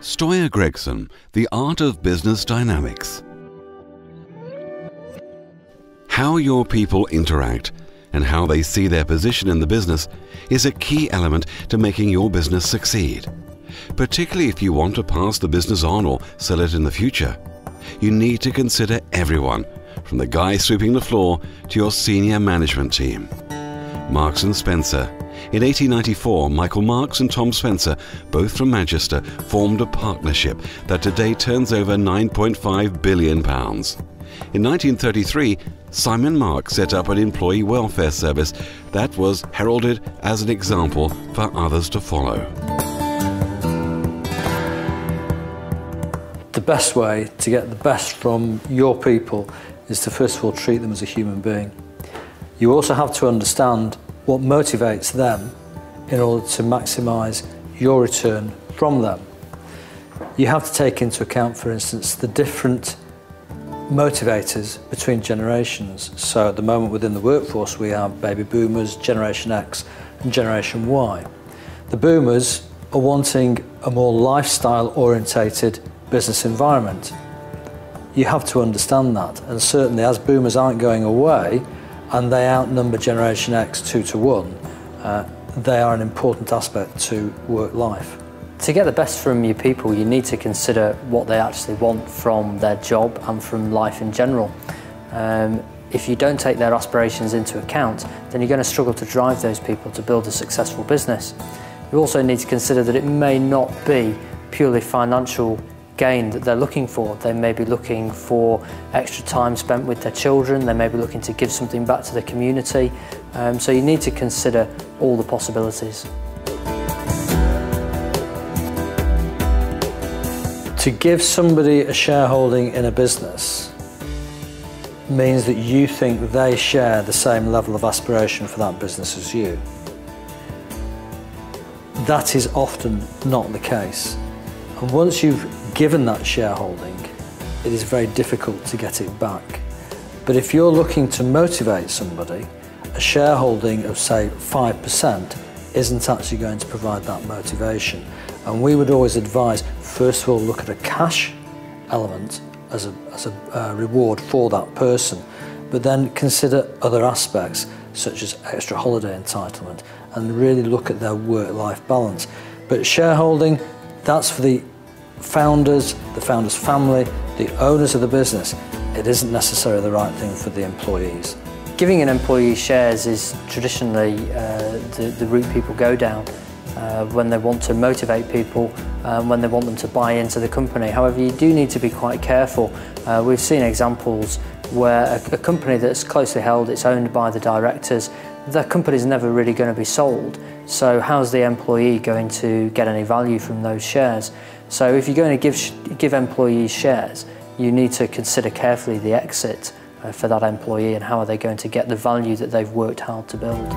Steuer Gregsson, The Art of Business Dynamics. How your people interact and how they see their position in the business is a key element to making your business succeed. Particularly if you want to pass the business on or sell it in the future. You need to consider everyone, from the guy sweeping the floor to your senior management team. Marks & Spencer. In 1894, Michael Marks and Tom Spencer, both from Manchester, formed a partnership that today turns over £9.5 billion. In 1933, Simon Marks set up an employee welfare service that was heralded as an example for others to follow. The best way to get the best from your people is to first of all treat them as a human being. You also have to understand what motivates them in order to maximise your return from them. You have to take into account, for instance, the different motivators between generations. So at the moment within the workforce we have baby boomers, Generation X and Generation Y. The boomers are wanting a more lifestyle orientated business environment. You have to understand that, and certainly as boomers aren't going away and they outnumber Generation X 2 to 1, they are an important aspect to work life. To get the best from your people, you need to consider what they actually want from their job and from life in general. If you don't take their aspirations into account, then you're going to struggle to drive those people to build a successful business. You also need to consider that it may not be purely financial gain that they're looking for. They may be looking for extra time spent with their children, they may be looking to give something back to the community, so you need to consider all the possibilities. To give somebody a shareholding in a business means that you think they share the same level of aspiration for that business as you. That is often not the case. And once you've given that shareholding, it is very difficult to get it back. But if you're looking to motivate somebody, a shareholding of say 5% isn't actually going to provide that motivation. And we would always advise, first of all, look at a cash element as a reward for that person, but then consider other aspects such as extra holiday entitlement and really look at their work-life balance. But shareholding, that's for the founders family, the owners of the business. It isn't necessarily the right thing for the employees. Giving an employee shares is traditionally the route people go down when they want to motivate people, when they want them to buy into the company. However, you do need to be quite careful. We've seen examples where a company that's closely held, it's owned by the directors, the company's never really going to be sold. So how's the employee going to get any value from those shares? So if you're going to give employees shares, you need to consider carefully the exit for that employee and how are they going to get the value that they've worked hard to build.